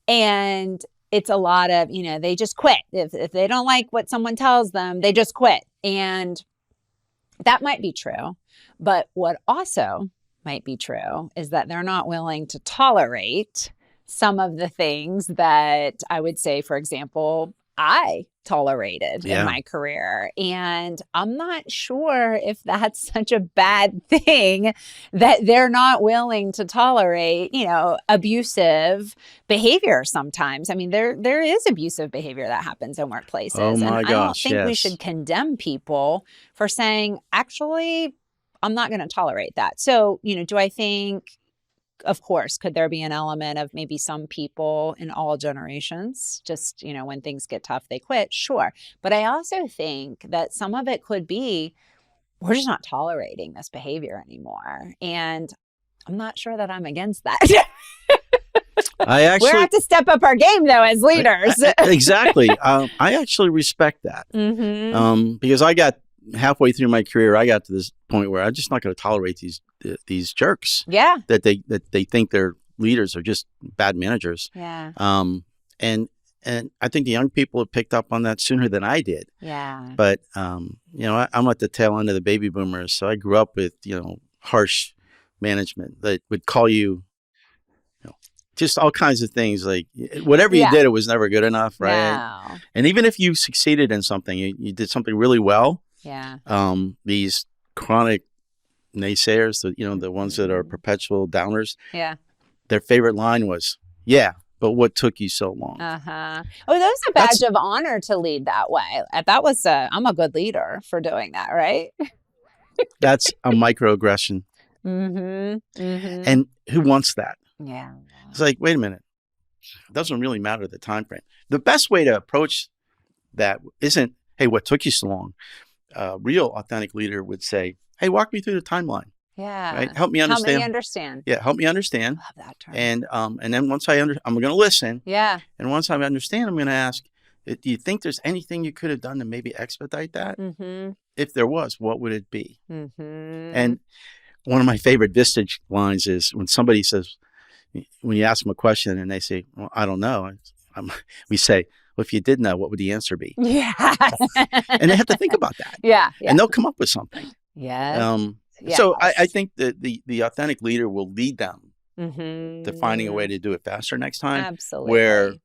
And it's a lot of, they just quit. If they don't like what someone tells them, they just quit. And that might be true. But what also might be true is that they're not willing to tolerate some of the things that I would say, for example, I tolerated in my career. And I'm not sure if that's such a bad thing that they're not willing to tolerate, abusive behavior sometimes. I mean, there is abusive behavior that happens in workplaces. Oh my and gosh, I don't think we should condemn people for saying, actually, I'm not going to tolerate that. So, do I think, of course, could there be an element of maybe some people in all generations, just, when things get tough, they quit? Sure. But I also think that some of it could be, we're just not tolerating this behavior anymore. And I'm not sure that I'm against that. We have to step up our game, though, as leaders. Exactly. I actually respect that. Because I got halfway through my career, I got to this point where I'm just not going to tolerate these jerks. Yeah. That they think their leaders are just bad managers. Yeah. And I think the young people have picked up on that sooner than I did. Yeah. But I'm at the tail end of the baby boomers, so I grew up with harsh management that would call you, just all kinds of things, like whatever you did, it was never good enough, right? No. And even if you succeeded in something, you did something really well. Yeah. These chronic naysayers, the ones that are perpetual downers. Yeah. Their favorite line was, "Yeah, but what took you so long?" Oh, that was a badge of honor to lead that way. That was I'm a good leader for doing that, right? That's a microaggression. And who wants that? Yeah. It's like, wait a minute. It doesn't really matter the time frame. The best way to approach that isn't, "Hey, what took you so long?" A real authentic leader would say, "Hey, walk me through the timeline." Yeah. Right? Help me understand. Help me understand. Yeah, help me understand. Love that term. And then once I'm going to listen. Yeah. And once I understand, I'm going to ask, do you think there's anything you could have done to maybe expedite that? If there was, what would it be? And one of my favorite Vistage lines is when somebody says, when you ask them a question and they say, "Well, I don't know," we say, "Well, if you did know, what would the answer be?" Yeah. And they have to think about that. Yeah. And they'll come up with something. Yeah. So I think that the authentic leader will lead them to finding a way to do it faster next time. Absolutely. Where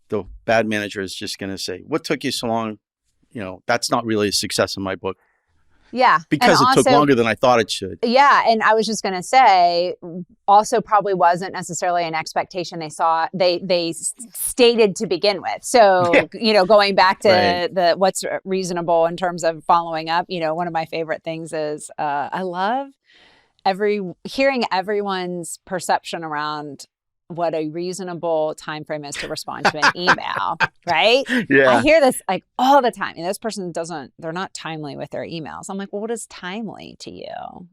the bad manager is just going to say, "What took you so long?" That's not really a success in my book. Yeah. Because it took longer than I thought it should. Yeah. And I was just going to say, also probably wasn't necessarily an expectation they stated to begin with. So, going back to the what's reasonable in terms of following up, one of my favorite things is I love hearing everyone's perception around what a reasonable time frame is to respond to an email, right? Yeah. I hear this like all the time. And this person they're not timely with their emails. I'm like, well, what is timely to you?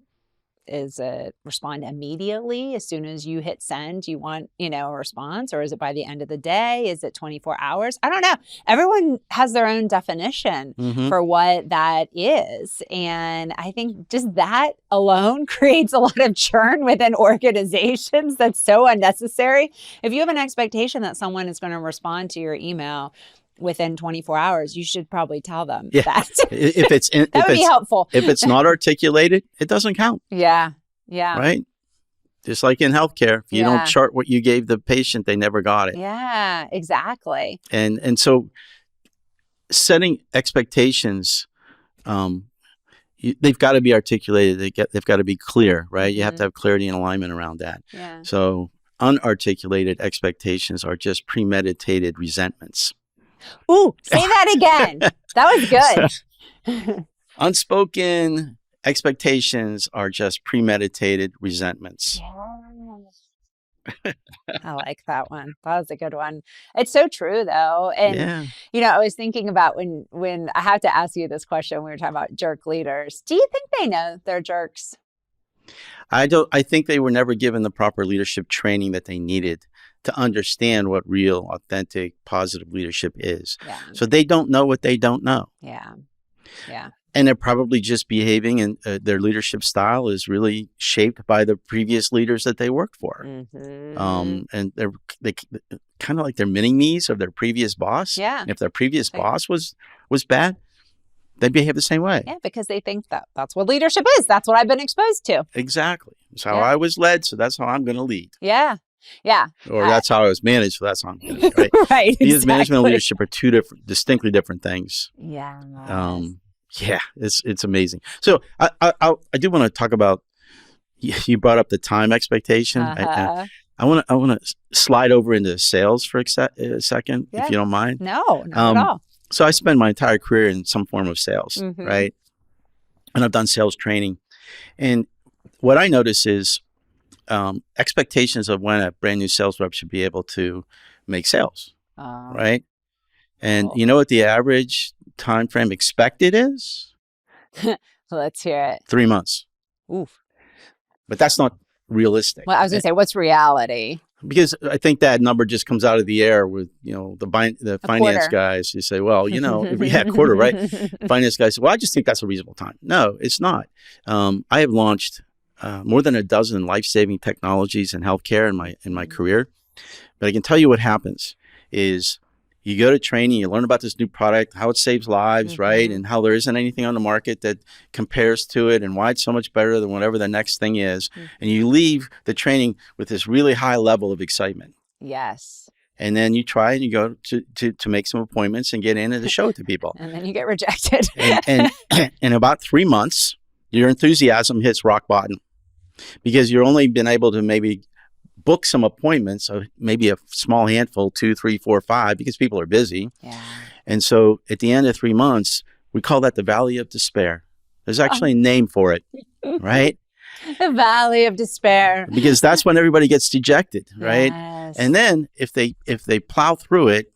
Is it respond immediately as soon as you hit send, you want, a response? Or is it by the end of the day? Is it 24 hours? I don't know. Everyone has their own definition for what that is. And I think just that alone creates a lot of churn within organizations that's so unnecessary. If you have an expectation that someone is going to respond to your email within 24 hours, you should probably tell them that. That would be helpful. If it's not articulated, it doesn't count. Yeah. Yeah. Right? Just like in healthcare, if you don't chart what you gave the patient, they never got it. Yeah, exactly. And so setting expectations, they've got to be articulated. They've got to be clear, right? You have to have clarity and alignment around that. Yeah. So unarticulated expectations are just premeditated resentments. Ooh, say that again. That was good. Unspoken expectations are just premeditated resentments. I like that one. That was a good one. It's so true, though. And, I was thinking about when I have to ask you this question, when we were talking about jerk leaders. Do you think they know they're jerks? I think they were never given the proper leadership training that they needed to understand what real, authentic, positive leadership is. Yeah. So they don't know what they don't know. Yeah. Yeah. And they're probably just behaving, and their leadership style is really shaped by the previous leaders that they worked for. And they kind of like they're mini-me's of their previous boss. Yeah. And if their previous boss was bad, they behave the same way. Yeah, because they think that's what leadership is. That's what I've been exposed to. Exactly. It's how I was led, so that's how I'm going to lead. Yeah. Yeah. Or that's how I was managed, so that's how I'm doing it, right? Right. Because management and leadership are two distinctly different things. Yeah. Yeah, it's amazing. So I do want to talk about, you brought up the time expectation. I want to slide over into sales for a second, if you don't mind. No, not at all. So I spent my entire career in some form of sales, right? And I've done sales training. And what I notice is expectations of when a brand new sales rep should be able to make sales, right? And you know what the average time frame expected is? Let's hear it. 3 months. Oof. But that's not realistic. Well, I was going to say, what's reality? Because I think that number just comes out of the air with, the finance guys. You say, well, if we had quarter, right? Finance guys say, well, I just think that's a reasonable time. No, it's not. I have launched more than a dozen life-saving technologies in healthcare in my career. But I can tell you what happens is you go to training, you learn about this new product, how it saves lives, right? And how there isn't anything on the market that compares to it and why it's so much better than whatever the next thing is. And you leave the training with this really high level of excitement. Yes. And then you try and you go to make some appointments and get in and to show it to people. And then you get rejected. and in about 3 months, your enthusiasm hits rock bottom because you've only been able to maybe book some appointments, so maybe a small handful, 2, 3, 4, 5, because people are busy. Yeah. And so at the end of 3 months, we call that the Valley of Despair. There's actually a name for it, right? The Valley of Despair. Because that's when everybody gets dejected, right? Yes. And then if they plow through it,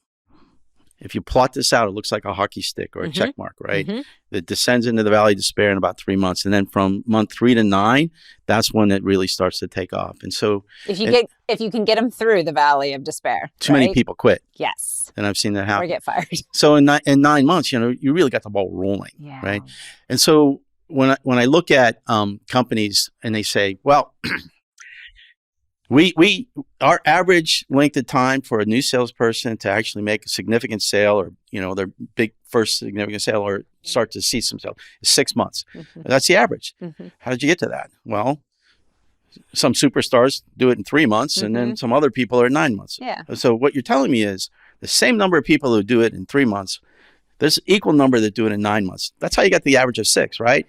if you plot this out, it looks like a hockey stick or a check mark, right? It descends into the Valley of Despair in about 3 months. And then from month 3 to 9, that's when it really starts to take off. And so if you can get them through the Valley of Despair, too many people quit. Yes. And I've seen that happen. Or get fired. So in 9 months, you really got the ball rolling, right? And so when I look at companies and they say, well, our average length of time for a new salesperson to actually make a significant sale or, their big first significant sale or start to see some sales is 6 months. That's the average. How did you get to that? Well, some superstars do it in 3 months and then some other people are 9 months. Yeah. So what you're telling me is the same number of people who do it in 3 months, there's an equal number that do it in 9 months. That's how you got the average of 6, right?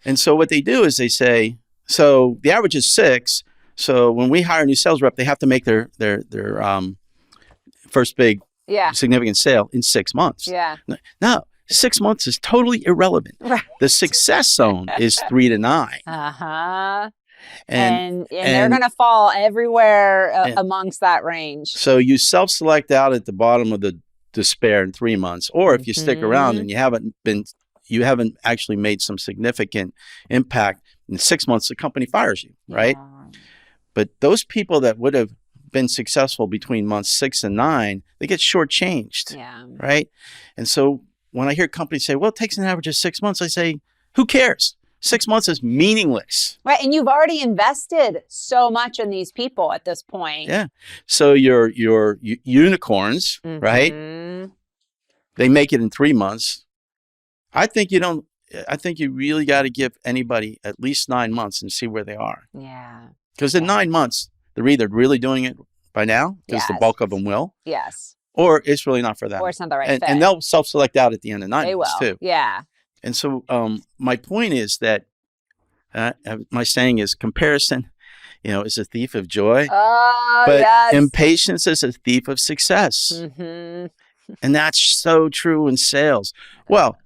And so what they do is they say, so the average is 6. So when we hire a new sales rep, they have to make their first big significant sale in 6 months. Yeah. No, 6 months is totally irrelevant. Right. The success zone is 3 to 9. And they're going to fall everywhere amongst that range. So you self-select out at the bottom of the despair in 3 months, or if you stick around and you haven't actually made some significant impact in 6 months, the company fires you, right? But those people that would have been successful between months 6 and 9, they get shortchanged, right? And so when I hear companies say, well, it takes an average of 6 months, I say, who cares? 6 months is meaningless. Right. And you've already invested so much in these people at this point. Yeah. So your unicorns, right? They make it in 3 months. I think you really got to give anybody at least 9 months and see where they are. Yeah. Because in 9 months, they're either really doing it by now, because the bulk of them will. Yes. Or it's really not for them. Or it's not the right fit. And they'll self-select out at the end of 9 months too. Yeah. And so my point is that my saying is comparison, is a thief of joy. Oh, but impatience is a thief of success. And that's so true in sales. Well,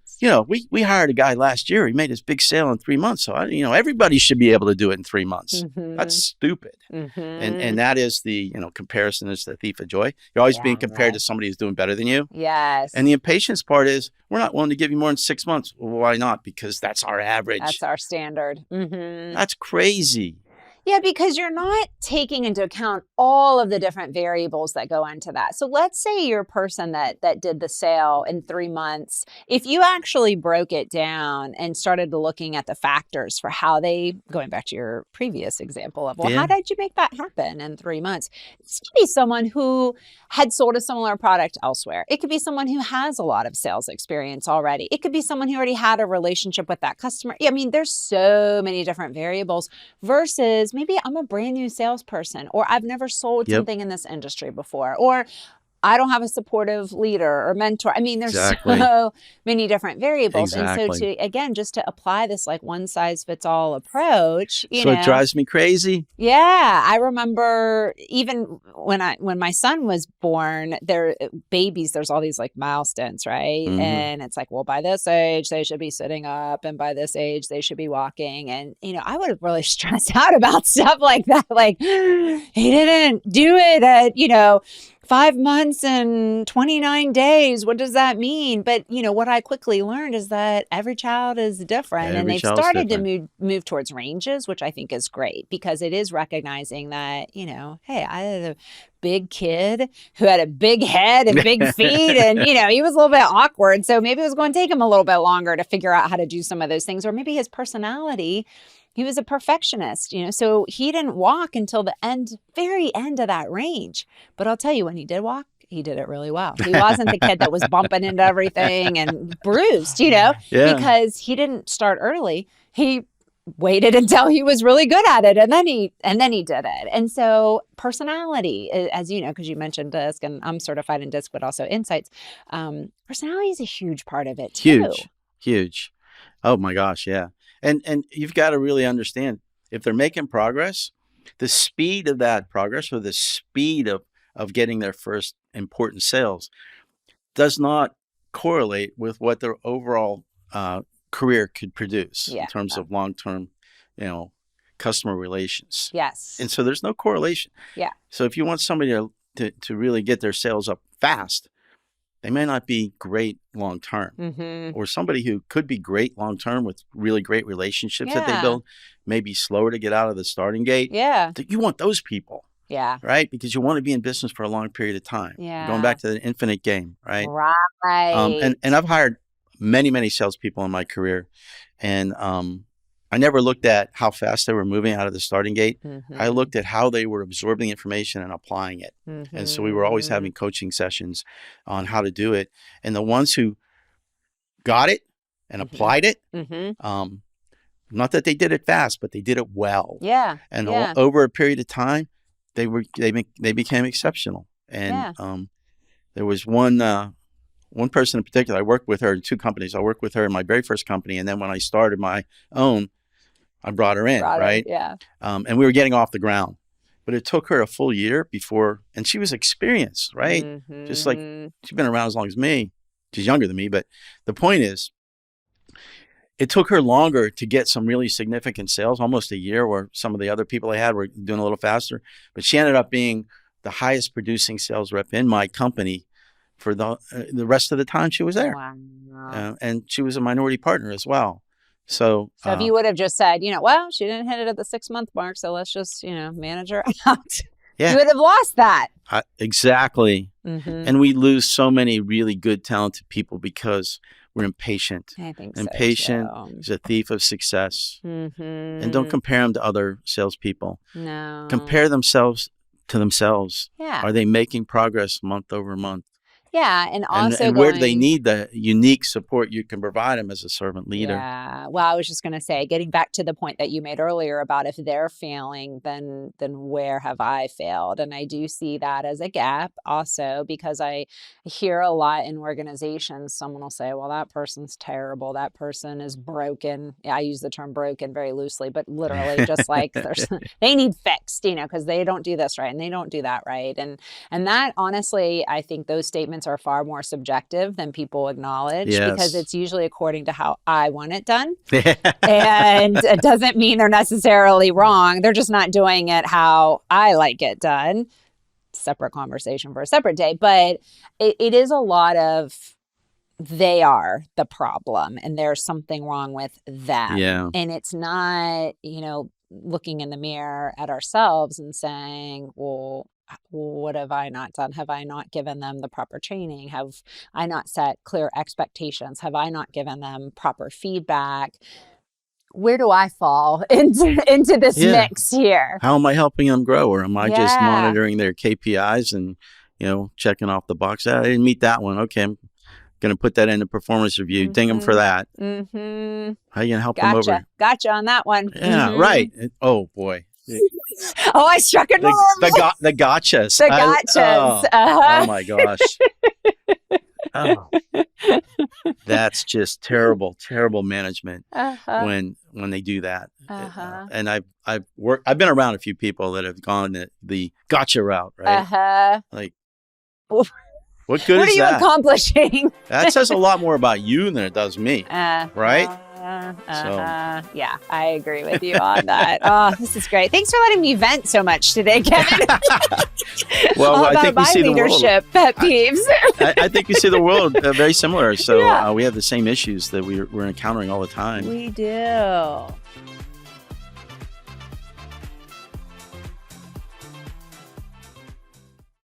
we hired a guy last year. He made his big sale in 3 months. So, everybody should be able to do it in 3 months. That's stupid. And that is the, comparison is the thief of joy. You're always being compared to somebody who's doing better than you. Yes. And the impatience part is we're not willing to give you more than 6 months. Well, why not? Because that's our average. That's our standard. That's crazy. Yeah, because you're not taking into account all of the different variables that go into that. So let's say you're a person that did the sale in 3 months. If you actually broke it down and started looking at the factors for how going back to your previous example of, how did you make that happen in 3 months? It could be someone who had sold a similar product elsewhere. It could be someone who has a lot of sales experience already. It could be someone who already had a relationship with that customer. I mean, there's so many different variables versus maybe I'm a brand new salesperson, or I've never sold Yep. something in this industry before, or I don't have a supportive leader or mentor. I mean, there's Exactly. so many different variables. Exactly. And so again, just to apply this like one size fits all approach, So it drives me crazy. Yeah, I remember even when my son was born, there's all these like milestones, right? Mm-hmm. And it's like, well, by this age they should be sitting up, and by this age they should be walking. And I would have really stressed out about stuff like that. Like, he didn't do it at 5 months and 29 days. What does that mean? But, what I quickly learned is that every child is different. And they've started to move towards ranges, which I think is great, because it is recognizing that, hey, I had a big kid who had a big head and big feet, and, he was a little bit awkward. So maybe it was going to take him a little bit longer to figure out how to do some of those things. Or maybe his personality, he was a perfectionist, so he didn't walk until the very end of that range. But I'll tell you, when he did walk, he did it really well. He wasn't the kid that was bumping into everything and bruised, because he didn't start early. He waited until he was really good at it, and then he did it. And so personality, as you know, because you mentioned DISC, and I'm certified in DISC, but also Insights, personality is a huge part of it too. Huge. Oh my gosh, yeah. And you've got to really understand, if they're making progress, the speed of that progress, or the speed of getting their first important sales, does not correlate with what their overall career could produce in terms of long-term, customer relations. Yes. And so there's no correlation. Yeah. So if you want somebody to really get their sales up fast, they may not be great long-term. Mm-hmm. Or somebody who could be great long-term with really great relationships that they build may be slower to get out of the starting gate. Yeah. You want those people. Yeah. Right? Because you want to be in business for a long period of time. Yeah. Going back to the infinite game, right? Right. And I've hired many, many salespeople in my career. And I never looked at how fast they were moving out of the starting gate. Mm-hmm. I looked at how they were absorbing information and applying it. Mm-hmm. And so we were always having coaching sessions on how to do it. And the ones who got it and applied it, not that they did it fast, but they did it well. Yeah. And over a period of time, they became exceptional. And there was one person in particular. I worked with her in 2 companies. I worked with her in my very first company, and then when I started my own, I brought her in, right? And we were getting off the ground, but it took her a full year before, and she was experienced, right? Mm-hmm. Just like, she's been around as long as me. She's younger than me, but the point is, it took her longer to get some really significant sales, almost a year, where some of the other people I had were doing a little faster. But she ended up being the highest producing sales rep in my company for the rest of the time she was there. Wow. And she was a minority partner as well. So if you would have just said, well, she didn't hit it at the 6-month mark, so let's just, manage her out. Yeah. You would have lost that. Exactly. Mm-hmm. And we lose so many really good, talented people because we're impatient. I think impatient is a thief of success. Mm-hmm. And don't compare them to other salespeople. No. Compare themselves to themselves. Yeah. Are they making progress month over month? Yeah, and also and where do they need the unique support you can provide them as a servant leader? Yeah, well, I was just going to say, getting back to the point that you made earlier about if they're failing, then where have I failed? And I do see that as a gap also, because I hear a lot in organizations, someone will say, well, that person's terrible, that person is broken. I use the term broken very loosely, but literally just like they need fixed, because they don't do this right and they don't do that right. And that, honestly, I think those statements are far more subjective than people acknowledge, because it's usually according to how I want it done. And it doesn't mean they're necessarily wrong. They're just not doing it how I like it done. Separate conversation for a separate day. But it is a lot of, they are the problem and there's something wrong with them. Yeah. And it's not, looking in the mirror at ourselves and saying, well, what have I not done? Have I not given them the proper training? Have I not set clear expectations? Have I not given them proper feedback? Where do I fall into this mix here? How am I helping them grow? Or am I just monitoring their KPIs and, checking off the box? I didn't meet that one. Okay, I'm going to put that in the performance review. Ding them for that. Mm-hmm. How are you going to help them over? Gotcha on that one. Yeah, right. Oh, boy. Oh, I struck it. The gotchas. The gotchas. Oh my gosh. Oh. That's just terrible management when they do that. And I've been around a few people that have gone the gotcha route, right? Like, what good is that? What are you accomplishing? That says a lot more about you than it does me, right? Yeah, I agree with you on that. Oh, this is great. Thanks for letting me vent so much today, Kevin. Well, I think we see the world. Leadership pet peeves. I think we see the world very similar. So we have the same issues that we're encountering all the time. We do.